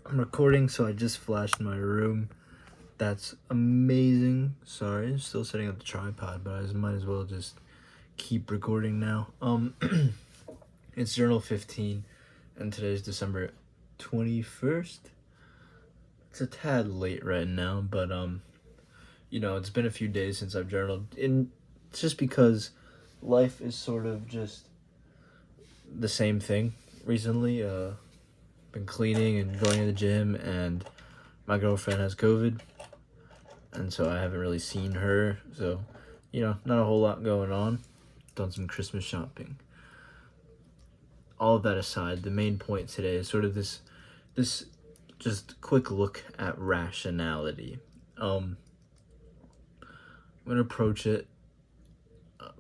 I'm recording, so I just flashed my room. That's amazing. Sorry, still setting up the tripod, but I might as well just keep recording now. It's Journal 15, and today's December 21st. It's a tad late right now, but it's been a few days since I've journaled, and it's just because life is sort of just the same thing recently. Been cleaning and going to the gym, and my girlfriend has COVID, and so I haven't really seen her. So, not a whole lot going on. Done some Christmas shopping. All of that aside, the main point today is sort of this just quick look at rationality. I'm gonna approach it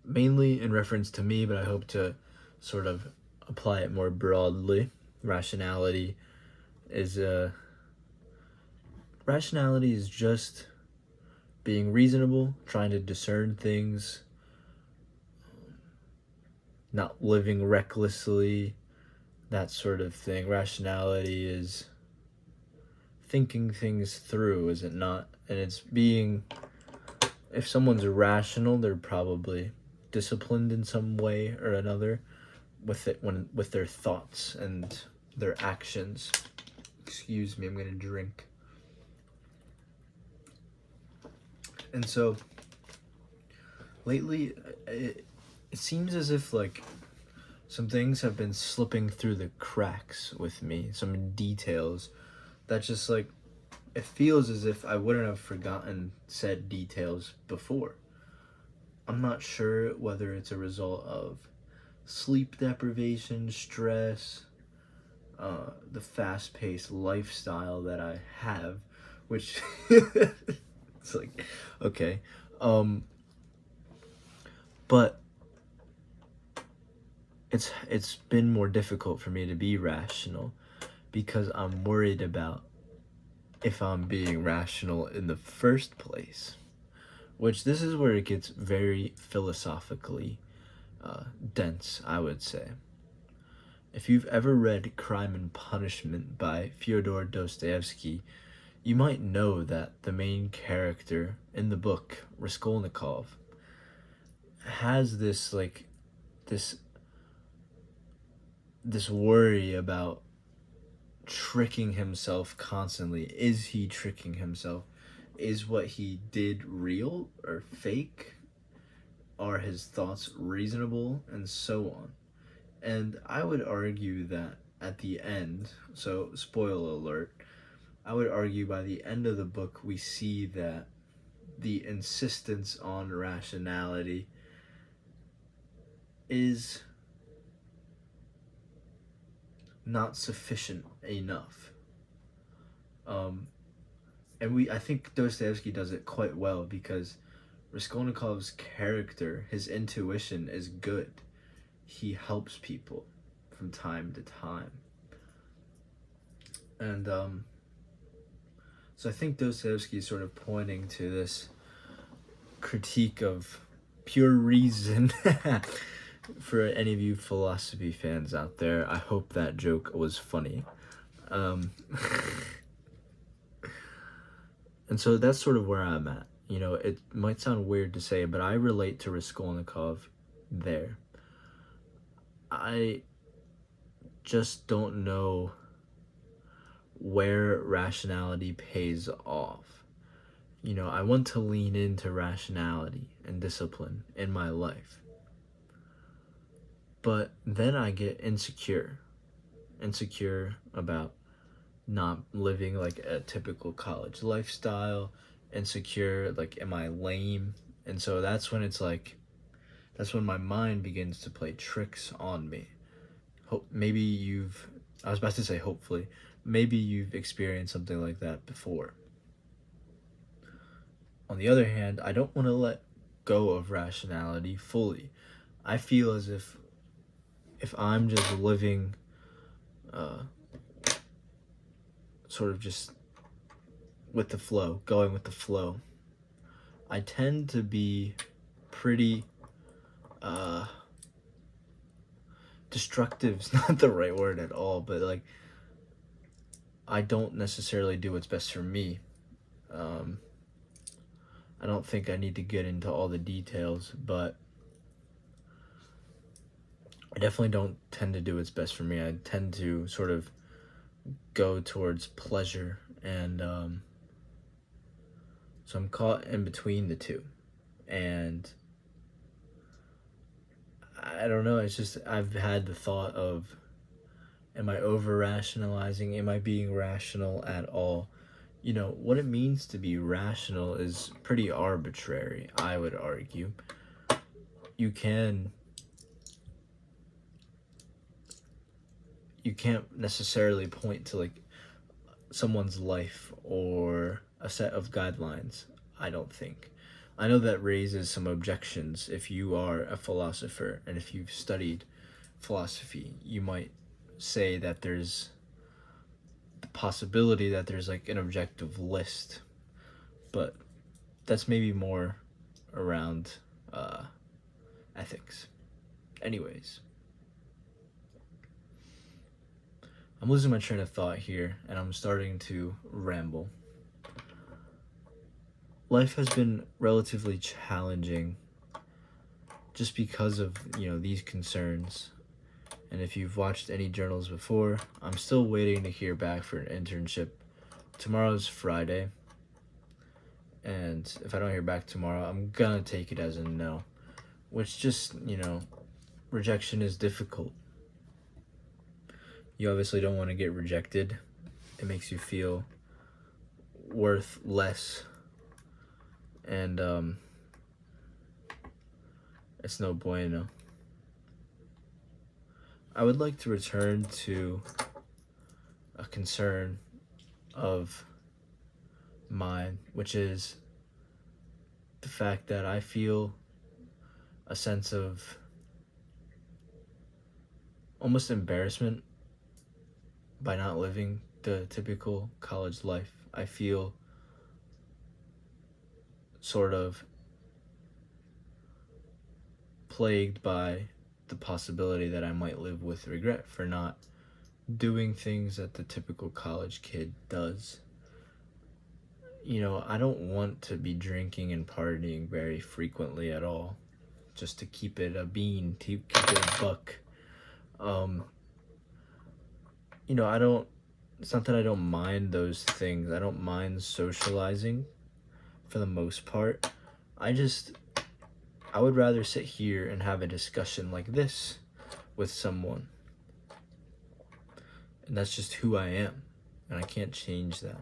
mainly in reference to me, but I hope to sort of apply it more broadly. Rationality is rationality is just being reasonable, trying to discern things, not living recklessly, that sort of thing. Rationality is thinking things through, is it not? And it's being, if someone's rational, they're probably disciplined in some way or another with their thoughts and their actions. Excuse me, I'm gonna drink. And so lately, it seems as if some things have been slipping through the cracks with me, some details that just it feels as if I wouldn't have forgotten said details before. I'm not sure whether it's a result of sleep deprivation, stress, the fast-paced lifestyle that I have, which it's okay. But it's been more difficult for me to be rational because I'm worried about if I'm being rational in the first place. Which this is where it gets very philosophically dense, I would say. If you've ever read Crime and Punishment by Fyodor Dostoevsky, you might know that the main character in the book, Raskolnikov, has this this worry about tricking himself constantly. Is he tricking himself? Is what he did real or fake? Are his thoughts reasonable? And so on. And I would argue that at the end, so spoiler alert, I would argue by the end of the book we see that the insistence on rationality is not sufficient enough. And I think Dostoevsky does it quite well because Raskolnikov's character, his intuition is good. He helps people from time to time. And so I think Dostoevsky is sort of pointing to this critique of pure reason. For any of you philosophy fans out there, I hope that joke was funny. And so that's sort of where I'm at. It might sound weird to say, but I relate to Raskolnikov there. I just don't know where rationality pays off. I want to lean into rationality and discipline in my life. But then I get insecure about not living like a typical college lifestyle, insecure, am I lame? And so that's when that's when my mind begins to play tricks on me. I was about to say hopefully, maybe you've experienced something like that before. On the other hand, I don't want to let go of rationality fully. I feel as if I'm just living sort of just with the flow, going with the flow, I tend to be pretty destructive's not the right word at all, but I don't necessarily do what's best for me. Um, I don't think I need to get into all the details, but I definitely don't tend to do what's best for me. I tend to sort of go towards pleasure, and so I'm caught in between the two. And I don't know, it's just I've had the thought of, am I over rationalizing? Am I being rational at all? What it means to be rational is pretty arbitrary, I would argue. You can you can't necessarily point to like someone's life or a set of guidelines, I don't think. I know that raises some objections if you are a philosopher and if you've studied philosophy. You might say that there's the possibility that there's like an objective list, but that's maybe more around uh, ethics. Anyways, I'm losing my train of thought here and I'm starting to ramble. Life has been relatively challenging just because of, these concerns. And if you've watched any journals before, I'm still waiting to hear back for an internship. Tomorrow's Friday, and if I don't hear back tomorrow, I'm gonna take it as a no. Which just, rejection is difficult. You obviously don't want to get rejected. It makes you feel worth less, and it's no bueno. I would like to return to a concern of mine, which is the fact that I feel a sense of almost embarrassment by not living the typical college life. I feel sort of plagued by the possibility that I might live with regret for not doing things that the typical college kid does. I don't want to be drinking and partying very frequently at all, just to keep it a bean, to keep it a buck. I don't, it's not that I don't mind those things. I don't mind socializing for the most part. I would rather sit here and have a discussion like this with someone. And that's just who I am. And I can't change that.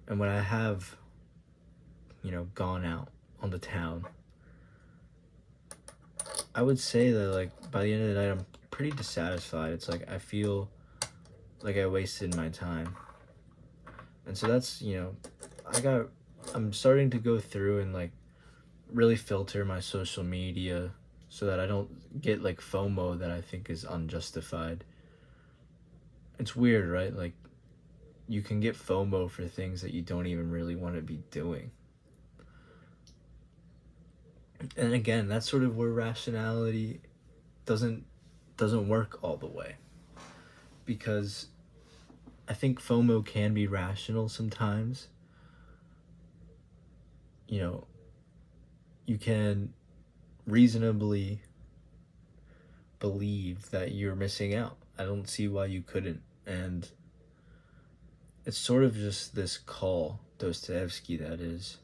And when I have, gone out on the town, I would say that, like, by the end of the night, I'm pretty dissatisfied. It's like I feel like I wasted my time. And so that's, I'm starting to go through and, like, really filter my social media so that I don't get, like, FOMO that I think is unjustified. It's weird, right? Like, you can get FOMO for things that you don't even really want to be doing. And again, that's sort of where rationality doesn't work all the way. Because I think FOMO can be rational sometimes. You can reasonably believe that you're missing out. I don't see why you couldn't. And it's sort of just this call, Dostoevsky that is,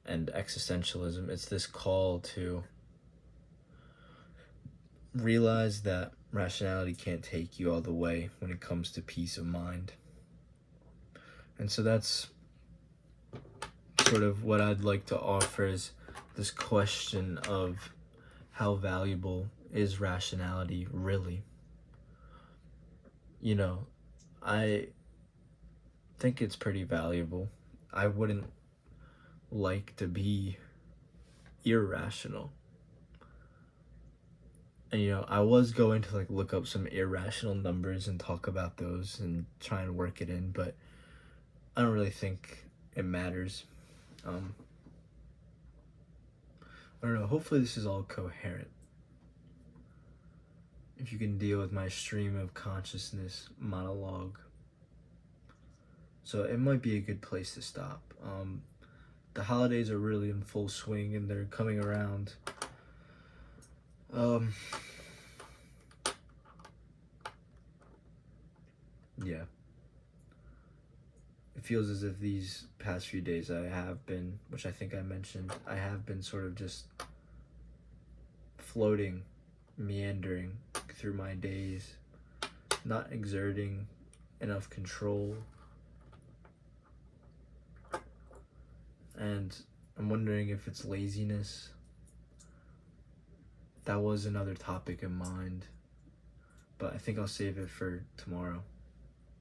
and existentialism. It's this call to realize that rationality can't take you all the way when it comes to peace of mind. And so that's sort of what I'd like to offer, is this question of how valuable is rationality really? I think it's pretty valuable. I wouldn't like to be irrational. And I was going to like look up some irrational numbers and talk about those and try and work it in, but I don't really think it matters. I don't know, hopefully this is all coherent. if you can deal with my stream of consciousness monologue. So it might be a good place to stop. The holidays are really in full swing and they're coming around. Yeah. It feels as if these past few days I have been, which I think I mentioned, I have been sort of just floating, meandering through my days, not exerting enough control. And I'm wondering if it's laziness. That was another topic in mind, but I think I'll save it for tomorrow.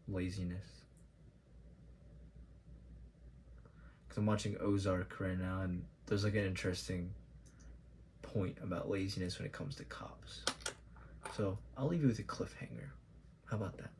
Laziness. Because I'm watching Ozark right now, and there's like an interesting point about laziness when it comes to cops. So I'll leave you with a cliffhanger. How about that?